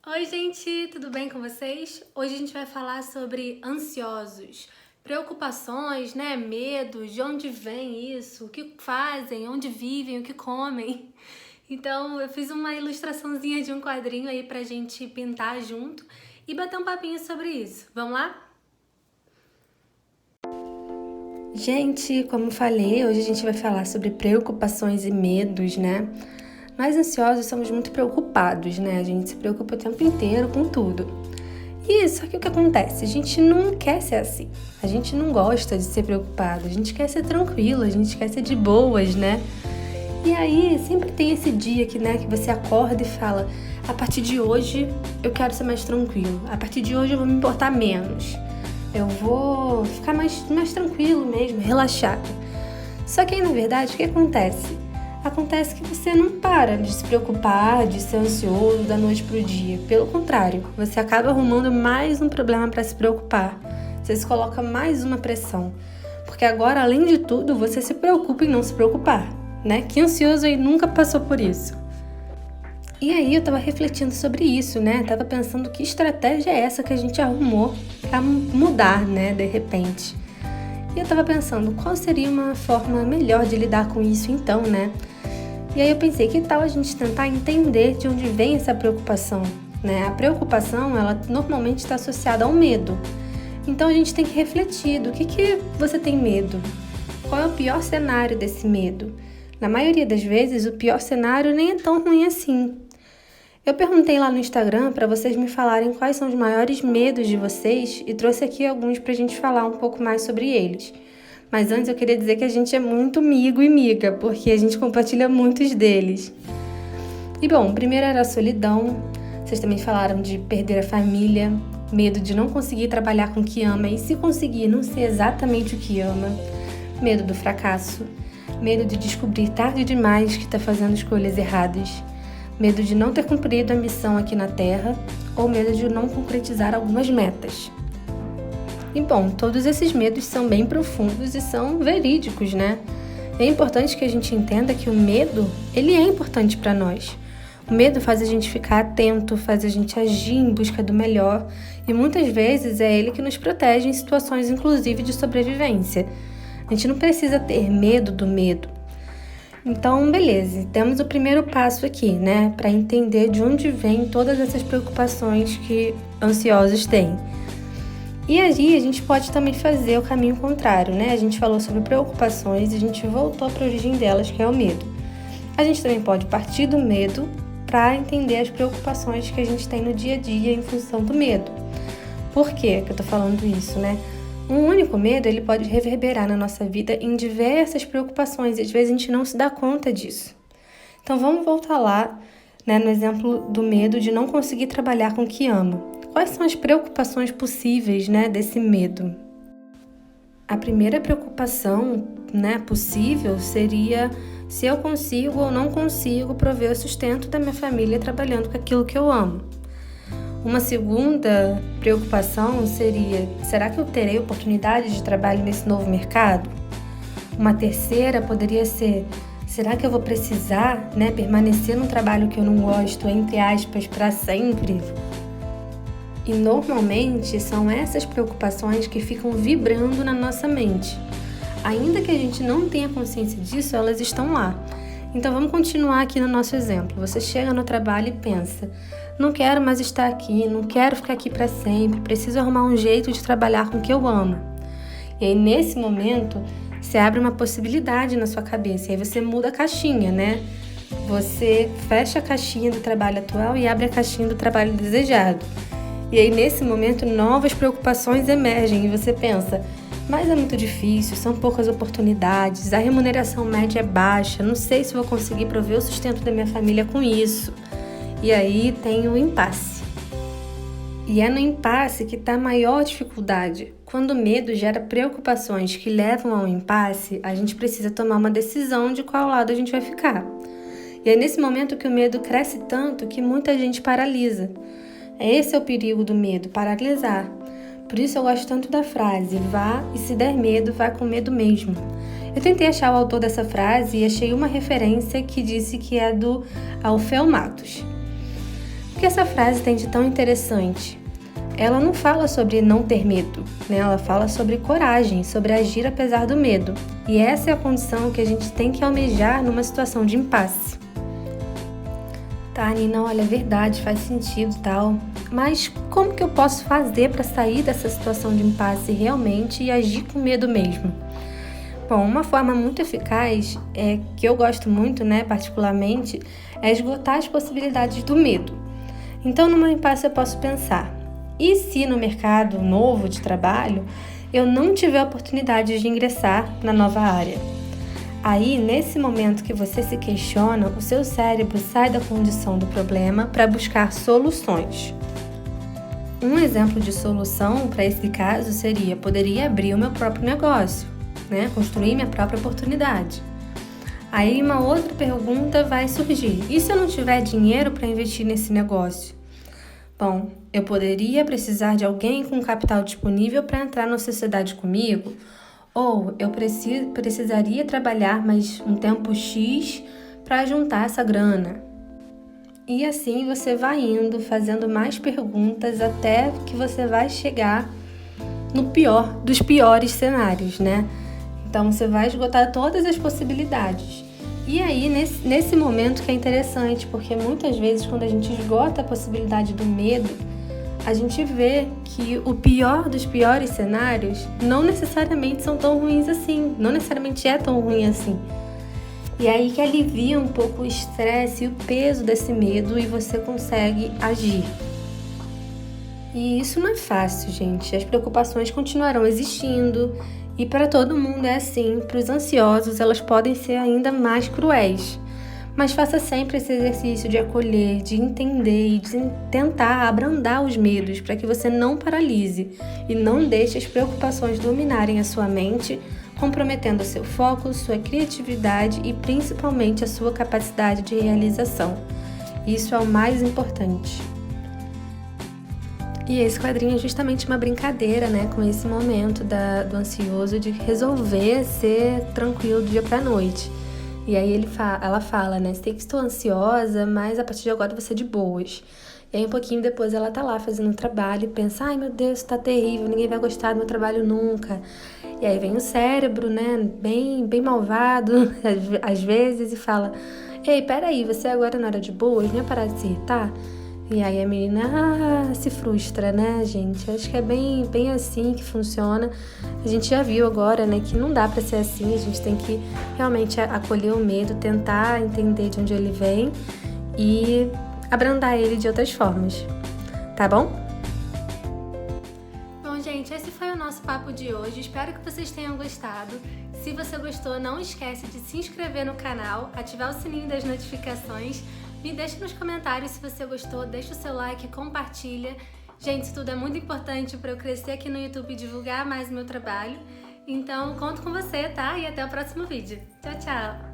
Oi, gente, tudo bem com vocês? Hoje a gente vai falar sobre ansiosos, preocupações, né? Medos, de onde vem isso, o que fazem, onde vivem, o que comem. Então, eu fiz uma ilustraçãozinha de um quadrinho aí pra gente pintar junto e bater um papinho sobre isso. Vamos lá? Gente, como falei, hoje a gente vai falar sobre preocupações e medos, né? Nós ansiosos somos muito preocupados, né? A gente se preocupa o tempo inteiro com tudo. E só que o que acontece? A gente não quer ser assim. A gente não gosta de ser preocupado. A gente quer ser tranquilo, a gente quer ser de boas, né? E aí sempre tem esse dia que, né, que você acorda e fala: a partir de hoje eu quero ser mais tranquilo. A partir de hoje eu vou me importar menos. Eu vou ficar mais tranquilo mesmo, relaxado. Só que aí, na verdade, o que acontece? Acontece que você não para de se preocupar, de ser ansioso da noite pro dia. Pelo contrário, você acaba arrumando mais um problema para se preocupar. Você se coloca mais uma pressão. Porque agora, além de tudo, você se preocupa em não se preocupar, né? Que ansioso aí nunca passou por isso. E aí eu tava refletindo sobre isso, né? Tava pensando que estratégia é essa que a gente arrumou para mudar, né, de repente. E eu tava pensando, qual seria uma forma melhor de lidar com isso então, né? E aí eu pensei, que tal a gente tentar entender de onde vem essa preocupação, né? A preocupação, ela normalmente está associada ao medo. Então a gente tem que refletir, do que você tem medo? Qual é o pior cenário desse medo? Na maioria das vezes, o pior cenário nem é tão ruim assim. Eu perguntei lá no Instagram para vocês me falarem quais são os maiores medos de vocês e trouxe aqui alguns para a gente falar um pouco mais sobre eles. Mas antes eu queria dizer que a gente é muito amigo e miga, porque a gente compartilha muitos deles. E bom, o primeiro era a solidão. Vocês também falaram de perder a família, medo de não conseguir trabalhar com o que ama e, se conseguir, não ser exatamente o que ama. Medo do fracasso, medo de descobrir tarde demais que está fazendo escolhas erradas. Medo de não ter cumprido a missão aqui na Terra ou medo de não concretizar algumas metas. E bom, todos esses medos são bem profundos e são verídicos, né? É importante que a gente entenda que o medo, ele é importante para nós. O medo faz a gente ficar atento, faz a gente agir em busca do melhor e muitas vezes é ele que nos protege em situações inclusive de sobrevivência. A gente não precisa ter medo do medo. Então, beleza, temos o primeiro passo aqui, né, para entender de onde vêm todas essas preocupações que ansiosos têm. E aí a gente pode também fazer o caminho contrário, né? A gente falou sobre preocupações e a gente voltou para a origem delas, que é o medo. A gente também pode partir do medo para entender as preocupações que a gente tem no dia a dia em função do medo. Por que eu tô falando isso, né? Um único medo, ele pode reverberar na nossa vida em diversas preocupações e às vezes a gente não se dá conta disso. Então vamos voltar lá, né, no exemplo do medo de não conseguir trabalhar com o que ama. Quais são as preocupações possíveis, né, desse medo? A primeira preocupação, né, possível seria se eu consigo ou não consigo prover o sustento da minha família trabalhando com aquilo que eu amo. Uma segunda preocupação seria: será que eu terei oportunidade de trabalho nesse novo mercado? Uma terceira poderia ser: será que eu vou precisar, né, permanecer num trabalho que eu não gosto, entre aspas, para sempre? E normalmente são essas preocupações que ficam vibrando na nossa mente. Ainda que a gente não tenha consciência disso, elas estão lá. Então vamos continuar aqui no nosso exemplo. Você chega no trabalho e pensa: não quero mais estar aqui, não quero ficar aqui para sempre, preciso arrumar um jeito de trabalhar com o que eu amo. E aí nesse momento, você abre uma possibilidade na sua cabeça, e aí você muda a caixinha, né? Você fecha a caixinha do trabalho atual e abre a caixinha do trabalho desejado. E aí nesse momento, novas preocupações emergem e você pensa: mas é muito difícil, são poucas oportunidades, a remuneração média é baixa, não sei se vou conseguir prover o sustento da minha família com isso. E aí tem o impasse. E é no impasse que está a maior dificuldade. Quando o medo gera preocupações que levam ao impasse, a gente precisa tomar uma decisão de qual lado a gente vai ficar. E é nesse momento que o medo cresce tanto que muita gente paralisa. Esse é o perigo do medo, paralisar. Por isso eu gosto tanto da frase: vá e se der medo, vá com medo mesmo. Eu tentei achar o autor dessa frase e achei uma referência que disse que é do Alfeu Matos. O que essa frase tem de tão interessante? Ela não fala sobre não ter medo, né? Ela fala sobre coragem, sobre agir apesar do medo. E essa é a condição que a gente tem que almejar numa situação de impasse. Tá, Nina, olha, é verdade, faz sentido e tal. Mas como que eu posso fazer para sair dessa situação de impasse realmente e agir com medo mesmo? Bom, uma forma muito eficaz, que eu gosto muito, né, particularmente, é esgotar as possibilidades do medo. Então, numa impasse eu posso pensar: e se no mercado novo de trabalho eu não tiver oportunidade de ingressar na nova área? Aí, nesse momento que você se questiona, o seu cérebro sai da condição do problema para buscar soluções. Um exemplo de solução para esse caso seria: poderia abrir o meu próprio negócio, né? Construir minha própria oportunidade. Aí uma outra pergunta vai surgir: e se eu não tiver dinheiro para investir nesse negócio? Bom, eu poderia precisar de alguém com capital disponível para entrar na sociedade comigo? Ou eu precisaria trabalhar mais um tempo X para juntar essa grana? E assim você vai indo, fazendo mais perguntas até que você vai chegar no pior dos piores cenários, né? Então você vai esgotar todas as possibilidades. E aí, nesse momento que é interessante, porque muitas vezes quando a gente esgota a possibilidade do medo, a gente vê que o pior dos piores cenários não necessariamente são tão ruins assim, não necessariamente é tão ruim assim. E aí que alivia um pouco o estresse e o peso desse medo e você consegue agir. E isso não é fácil, gente. As preocupações continuarão existindo e para todo mundo é assim. Para os ansiosos, elas podem ser ainda mais cruéis. Mas faça sempre esse exercício de acolher, de entender e de tentar abrandar os medos para que você não paralise e não deixe as preocupações dominarem a sua mente, comprometendo seu foco, sua criatividade e principalmente a sua capacidade de realização. Isso é o mais importante. E esse quadrinho é justamente uma brincadeira, né, com esse momento do ansioso de resolver ser tranquilo do dia para a noite. E aí ela fala, né, sei que estou ansiosa, mas a partir de agora eu vou ser de boas. E aí um pouquinho depois ela tá lá fazendo um trabalho e pensa: ai meu Deus, tá terrível, ninguém vai gostar do meu trabalho nunca. E aí vem o cérebro, né, bem malvado, às vezes, e fala: ei, peraí, você agora não era de boas, não é parar de se irritar? E aí a menina se frustra, né, gente? Acho que é bem assim que funciona. A gente já viu agora, né, que não dá pra ser assim. A gente tem que realmente acolher o medo, tentar entender de onde ele vem e abrandar ele de outras formas. Tá bom? Bom, gente, esse foi o nosso papo de hoje. Espero que vocês tenham gostado. Se você gostou, não esquece de se inscrever no canal, ativar o sininho das notificações. Me deixa nos comentários se você gostou, deixa o seu like, compartilha. Gente, isso tudo é muito importante para eu crescer aqui no YouTube e divulgar mais o meu trabalho. Então, conto com você, tá? E até o próximo vídeo. Tchau, tchau!